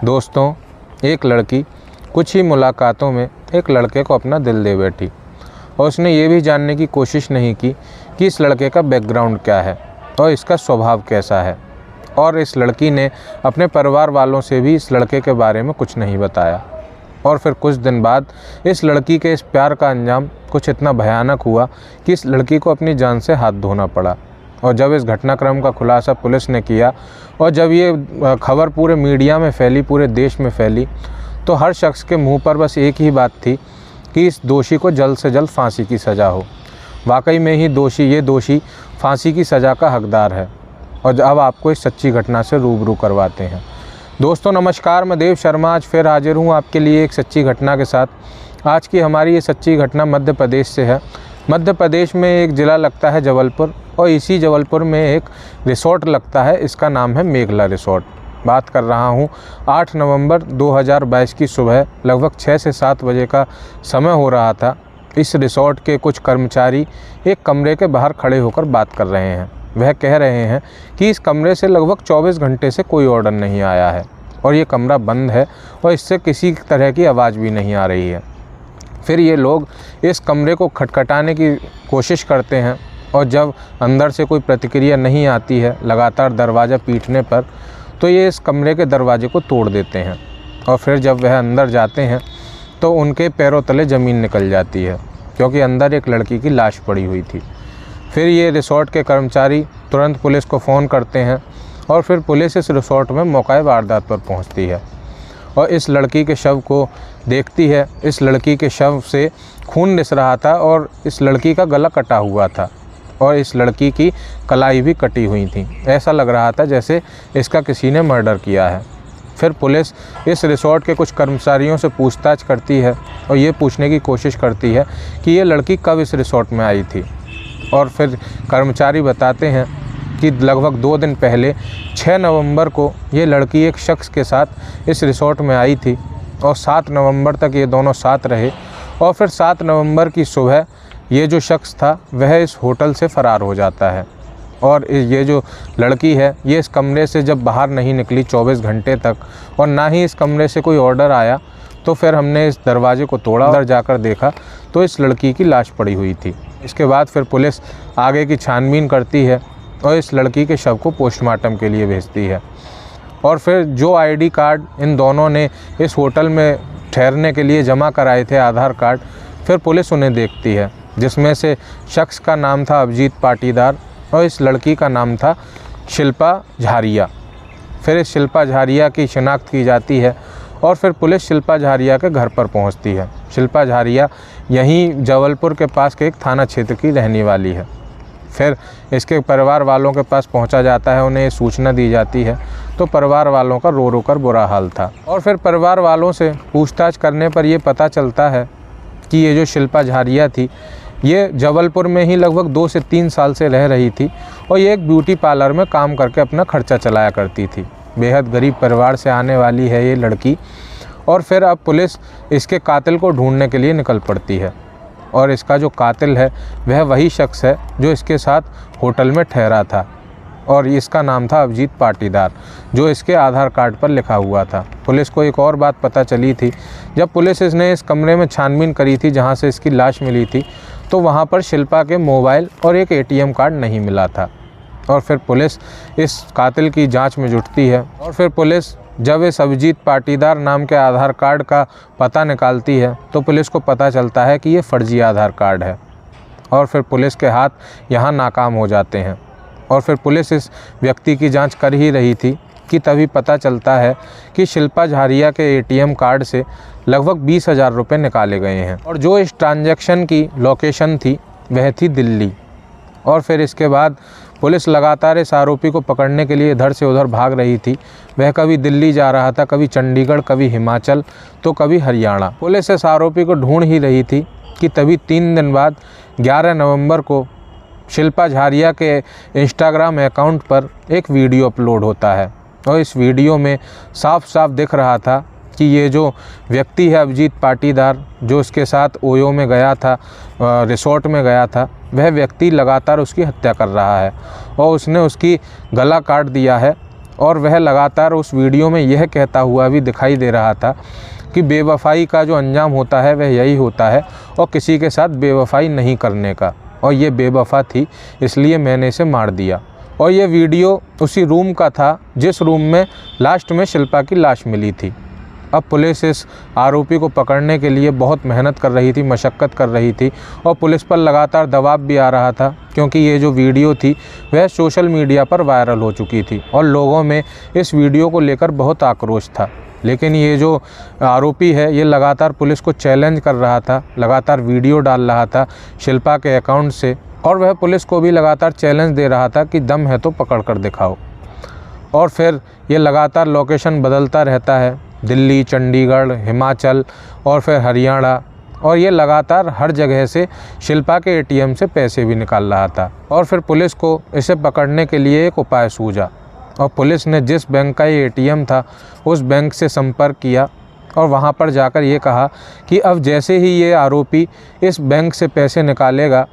दोस्तों, एक लड़की कुछ ही मुलाकातों में एक लड़के को अपना दिल दे बैठी और उसने ये भी जानने की कोशिश नहीं की कि इस लड़के का बैकग्राउंड क्या है और इसका स्वभाव कैसा है। और इस लड़की ने अपने परिवार वालों से भी इस लड़के के बारे में कुछ नहीं बताया। और फिर कुछ दिन बाद इस लड़की के इस प्यार का अंजाम कुछ इतना भयानक हुआ कि इस लड़की को अपनी जान से हाथ धोना पड़ा। और जब इस घटनाक्रम का खुलासा पुलिस ने किया और जब ये खबर पूरे मीडिया में फैली, पूरे देश में फैली, तो हर शख्स के मुंह पर बस एक ही बात थी कि इस दोषी को जल्द से जल्द फांसी की सज़ा हो। वाकई में ही ये दोषी फांसी की सज़ा का हकदार है। और अब आपको इस सच्ची घटना से रूबरू करवाते हैं। दोस्तों नमस्कार, मैं देव शर्मा आज फिर हाजिर हूँ आपके लिए एक सच्ची घटना के साथ। आज की हमारी ये सच्ची घटना मध्य प्रदेश से है। मध्य प्रदेश में एक ज़िला लगता है जबलपुर और इसी जबलपुर में एक रिसोर्ट लगता है, इसका नाम है मेघला रिसोर्ट। बात कर रहा हूँ 8 नवंबर 2022 की सुबह लगभग 6 से 7 बजे का समय हो रहा था। इस रिसोर्ट के कुछ कर्मचारी एक कमरे के बाहर खड़े होकर बात कर रहे हैं। वह कह रहे हैं कि इस कमरे से लगभग 24 घंटे से कोई ऑर्डर नहीं आया है और ये कमरा बंद है और इससे किसी तरह की आवाज़ भी नहीं आ रही है। फिर ये लोग इस कमरे को खटखटाने की कोशिश करते हैं और जब अंदर से कोई प्रतिक्रिया नहीं आती है लगातार दरवाज़ा पीटने पर, तो ये इस कमरे के दरवाजे को तोड़ देते हैं। और फिर जब वह अंदर जाते हैं तो उनके पैरों तले ज़मीन निकल जाती है क्योंकि अंदर एक लड़की की लाश पड़ी हुई थी। फिर ये रिसोर्ट के कर्मचारी तुरंत पुलिस को फ़ोन करते हैं और फिर पुलिस इस रिसोर्ट में मौका वारदात पर पहुंचती है और इस लड़की के शव को देखती है। इस लड़की के शव से खून रिस रहा था और इस लड़की का गला कटा हुआ था और इस लड़की की कलाई भी कटी हुई थी। ऐसा लग रहा था जैसे इसका किसी ने मर्डर किया है। फिर पुलिस इस रिसोर्ट के कुछ कर्मचारियों से पूछताछ करती है और ये पूछने की कोशिश करती है कि ये लड़की कब इस रिसोर्ट में आई थी। और फिर कर्मचारी बताते हैं कि लगभग 2 दिन पहले 6 नवंबर को ये लड़की एक शख्स के साथ इस रिसोर्ट में आई थी और 7 नवंबर तक ये दोनों साथ रहे। और फिर 7 नवंबर की सुबह ये जो शख्स था वह इस होटल से फ़रार हो जाता है। और ये जो लड़की है ये इस कमरे से जब बाहर नहीं निकली 24 घंटे तक और ना ही इस कमरे से कोई ऑर्डर आया, तो फिर हमने इस दरवाजे को तोड़ा, अंदर जाकर देखा तो इस लड़की की लाश पड़ी हुई थी। इसके बाद फिर पुलिस आगे की छानबीन करती है और इस लड़की के शव को पोस्टमार्टम के लिए भेजती है। और फिर जो आईडी कार्ड इन दोनों ने इस होटल में ठहरने के लिए जमा कराए थे, आधार कार्ड, फिर पुलिस उन्हें देखती है, जिसमें से शख्स का नाम था अभिजीत पाटीदार और इस लड़की का नाम था शिल्पा झारिया। फिर इस शिल्पा झारिया की शिनाख्त की जाती है और फिर पुलिस शिल्पा झारिया के घर पर पहुंचती है। शिल्पा झारिया यहीं जबलपुर के पास के एक थाना क्षेत्र की रहने वाली है। फिर इसके परिवार वालों के पास पहुंचा जाता है, उन्हें सूचना दी जाती है, तो परिवार वालों का रो रो कर बुरा हाल था। और फिर परिवार वालों से पूछताछ करने पर यह पता चलता है कि ये जो शिल्पा झारिया थी ये जबलपुर में ही लगभग 2 से 3 साल से रह रही थी और ये एक ब्यूटी पार्लर में काम करके अपना खर्चा चलाया करती थी। बेहद गरीब परिवार से आने वाली है ये लड़की। और फिर अब पुलिस इसके कातिल को ढूंढने के लिए निकल पड़ती है और इसका जो कातिल है वह वही शख्स है जो इसके साथ होटल में ठहरा था और इसका नाम था अभिजीत पाटीदार, जो इसके आधार कार्ड पर लिखा हुआ था। पुलिस को एक और बात पता चली थी, जब पुलिस इसने इस कमरे में छानबीन करी थी जहां से इसकी लाश मिली थी, तो वहां पर शिल्पा के मोबाइल और एक ATM कार्ड नहीं मिला था। और फिर पुलिस इस कातिल की जांच में जुटती है और फिर पुलिस जब इस अभिजीत पाटीदार नाम के आधार कार्ड का पता निकालती है तो पुलिस को पता चलता है कि ये फर्जी आधार कार्ड है। और फिर पुलिस के हाथ यहाँ नाकाम हो जाते हैं और फिर पुलिस इस व्यक्ति की जांच कर ही रही थी कि तभी पता चलता है कि शिल्पा झारिया के ATM कार्ड से लगभग 20,000 रुपये निकाले गए हैं और जो इस ट्रांजैक्शन की लोकेशन थी वह थी दिल्ली। और फिर इसके बाद पुलिस लगातार इस आरोपी को पकड़ने के लिए इधर से उधर भाग रही थी। वह कभी दिल्ली जा रहा था, कभी चंडीगढ़, कभी हिमाचल, तो कभी हरियाणा। पुलिस इस आरोपी को ढूंढ ही रही थी कि तभी 3 दिन बाद 11 नवंबर को शिल्पा झारिया के इंस्टाग्राम अकाउंट पर एक वीडियो अपलोड होता है और इस वीडियो में साफ साफ दिख रहा था कि ये जो व्यक्ति है अभिजीत पाटीदार, जो इसके साथ ओयो में गया था, रिसोर्ट में गया था, वह व्यक्ति लगातार उसकी हत्या कर रहा है और उसने उसकी गला काट दिया है और वह लगातार उस वीडियो में यह कहता हुआ भी दिखाई दे रहा था कि बेवफाई का जो अंजाम होता है वह यही होता है और किसी के साथ बेवफाई नहीं करने का, और ये बेवफा थी इसलिए मैंने इसे मार दिया। और ये वीडियो उसी रूम का था जिस रूम में लास्ट में शिल्पा की लाश मिली थी। अब पुलिस इस आरोपी को पकड़ने के लिए बहुत मेहनत कर रही थी, मशक्क़त कर रही थी, और पुलिस पर लगातार दबाव भी आ रहा था क्योंकि ये जो वीडियो थी वह सोशल मीडिया पर वायरल हो चुकी थी और लोगों में इस वीडियो को लेकर बहुत आक्रोश था। लेकिन ये जो आरोपी है ये लगातार पुलिस को चैलेंज कर रहा था, लगातार वीडियो डाल रहा था शिल्पा के अकाउंट से, और वह पुलिस को भी लगातार चैलेंज दे रहा था कि दम है तो पकड़ कर दिखाओ। और फिर ये लगातार लोकेशन बदलता रहता है, दिल्ली, चंडीगढ़, हिमाचल और फिर हरियाणा, और ये लगातार हर जगह से शिल्पा के एटीएम से पैसे भी निकाल रहा था। और फिर पुलिस को इसे पकड़ने के लिए एक उपाय सूझा और पुलिस ने जिस बैंक का ये एटीएम था उस बैंक से संपर्क किया और वहाँ पर जाकर ये कहा कि अब जैसे ही ये आरोपी इस बैंक से पैसे निकालेगा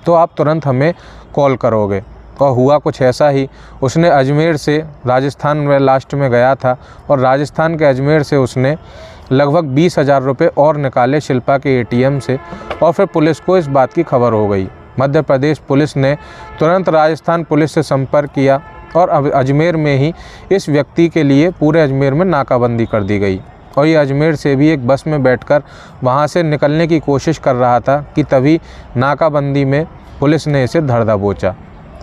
तो आप तुरंत हमें कॉल करोगे। और हुआ कुछ ऐसा ही, उसने अजमेर से राजस्थान में लास्ट में गया था और राजस्थान के अजमेर से उसने लगभग 20,000 रुपये और निकाले शिल्पा के एटीएम से, और फिर पुलिस को इस बात की खबर हो गई। मध्य प्रदेश पुलिस ने तुरंत राजस्थान पुलिस से संपर्क किया और अब अजमेर में ही इस व्यक्ति के लिए पूरे अजमेर में नाकाबंदी कर दी गई। और ये अजमेर से भी एक बस में बैठकर वहाँ से निकलने की कोशिश कर रहा था कि तभी नाकाबंदी में पुलिस ने इसे धर दबोचा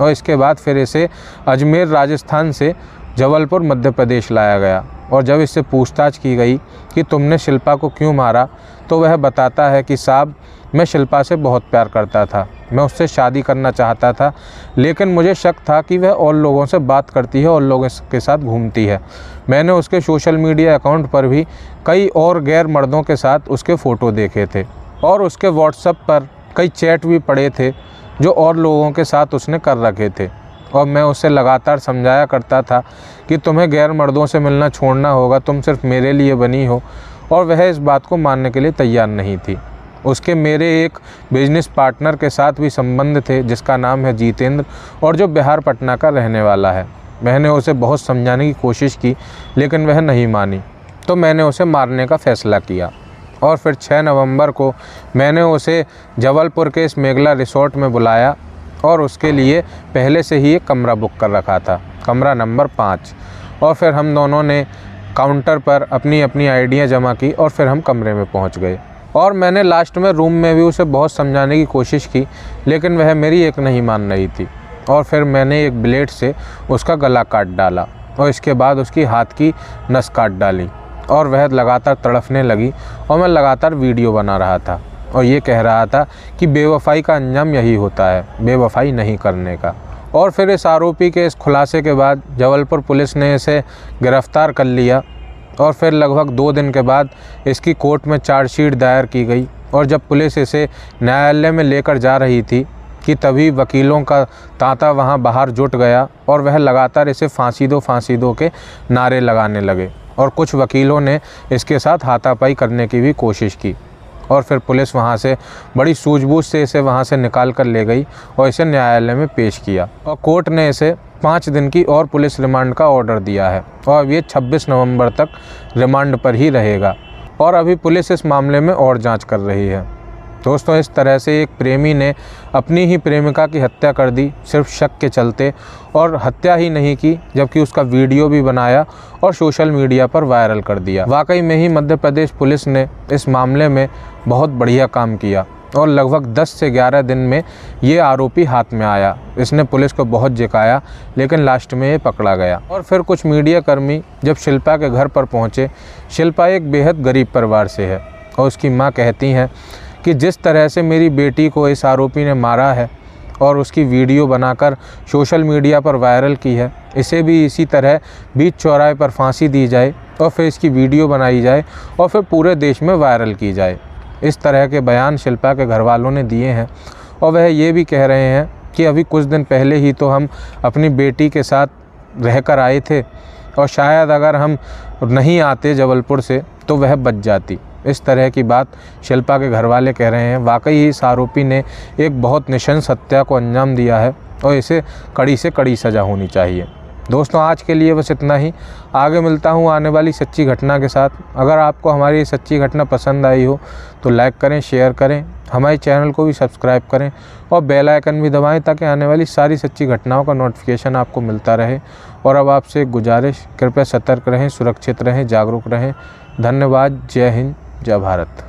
और इसके बाद फिर इसे अजमेर राजस्थान से जबलपुर मध्य प्रदेश लाया गया। और जब इससे पूछताछ की गई कि तुमने शिल्पा को क्यों मारा, तो वह बताता है कि साहब, मैं शिल्पा से बहुत प्यार करता था, मैं उससे शादी करना चाहता था, लेकिन मुझे शक था कि वह और लोगों से बात करती है और लोगों के साथ घूमती है। मैंने उसके सोशल मीडिया अकाउंट पर भी कई और गैर मर्दों के साथ उसके फ़ोटो देखे थे और उसके व्हाट्सएप पर कई चैट भी पड़े थे जो और लोगों के साथ उसने कर रखे थे। और मैं उसे लगातार समझाया करता था कि तुम्हें गैर मर्दों से मिलना छोड़ना होगा, तुम सिर्फ मेरे लिए बनी हो, और वह इस बात को मानने के लिए तैयार नहीं थी। उसके मेरे एक बिजनेस पार्टनर के साथ भी संबंध थे जिसका नाम है जितेंद्र और जो बिहार पटना का रहने वाला है। मैंने उसे बहुत समझाने की कोशिश की लेकिन वह नहीं मानी, तो मैंने उसे मारने का फ़ैसला किया। और फिर 6 नवंबर को मैंने उसे जबलपुर के इस मेघला रिसोर्ट में बुलाया और उसके लिए पहले से ही एक कमरा बुक कर रखा था, कमरा नंबर 5। और फिर हम दोनों ने काउंटर पर अपनी अपनी आइडियाँ जमा की और फिर हम कमरे में पहुंच गए। और मैंने लास्ट में रूम में भी उसे बहुत समझाने की कोशिश की लेकिन वह मेरी एक नहीं मान रही थी। और फिर मैंने एक ब्लेड से उसका गला काट डाला और इसके बाद उसकी हाथ की नस काट डाली और वह लगातार तड़फने लगी और मैं लगातार वीडियो बना रहा था और ये कह रहा था कि बेवफाई का अंजाम यही होता है, बेवफाई नहीं करने का। और फिर इस आरोपी के इस खुलासे के बाद जबलपुर पुलिस ने इसे गिरफ़्तार कर लिया और फिर लगभग 2 दिन के बाद इसकी कोर्ट में चार्जशीट दायर की गई। और जब पुलिस इसे न्यायालय में लेकर जा रही थी कि तभी वकीलों का तांता वहां बाहर जुट गया और वह लगातार इसे फांसी दो के नारे लगाने लगे और कुछ वकीलों ने इसके साथ हाथापाई करने की भी कोशिश की। और फिर पुलिस वहां से बड़ी सूझबूझ से इसे वहां से निकाल कर ले गई और इसे न्यायालय में पेश किया और कोर्ट ने इसे 5 दिन की और पुलिस रिमांड का ऑर्डर दिया है और अब ये 26 नवंबर तक रिमांड पर ही रहेगा। और अभी पुलिस इस मामले में और जांच कर रही है। दोस्तों, इस तरह से एक प्रेमी ने अपनी ही प्रेमिका की हत्या कर दी सिर्फ शक के चलते, और हत्या ही नहीं की जबकि उसका वीडियो भी बनाया और सोशल मीडिया पर वायरल कर दिया। वाकई में ही मध्य प्रदेश पुलिस ने इस मामले में बहुत बढ़िया काम किया और लगभग 10 से 11 दिन में ये आरोपी हाथ में आया। इसने पुलिस को बहुत झिकाया लेकिन लास्ट में ये पकड़ा गया। और फिर कुछ मीडिया कर्मी जब शिल्पा के घर पर पहुँचे, शिल्पा एक बेहद गरीब परिवार से है और उसकी माँ कहती हैं कि जिस तरह से मेरी बेटी को इस आरोपी ने मारा है और उसकी वीडियो बनाकर सोशल मीडिया पर वायरल की है, इसे भी इसी तरह बीच चौराहे पर फांसी दी जाए और फिर इसकी वीडियो बनाई जाए और फिर पूरे देश में वायरल की जाए। इस तरह के बयान शिल्पा के घर वालों ने दिए हैं और वह ये भी कह रहे हैं कि अभी कुछ दिन पहले ही तो हम अपनी बेटी के साथ रहकर आए थे और शायद अगर हम नहीं आते जबलपुर से तो वह बच जाती। इस तरह की बात शिल्पा के घर वाले कह रहे हैं। वाकई ही इस आरोपी ने एक बहुत नृशंस हत्या को अंजाम दिया है और इसे कड़ी से कड़ी सज़ा होनी चाहिए। दोस्तों आज के लिए बस इतना ही। आगे मिलता हूँ आने वाली सच्ची घटना के साथ। अगर आपको हमारी ये सच्ची घटना पसंद आई हो तो लाइक करें, शेयर करें, हमारे चैनल को भी सब्सक्राइब करें और बेल आइकन भी दबाएं ताकि आने वाली सारी सच्ची घटनाओं का नोटिफिकेशन आपको मिलता रहे। और अब आपसे एक गुजारिश, कृपया सतर्क रहें, सुरक्षित रहें, जागरूक रहें। धन्यवाद। जय हिंद, जय भारत।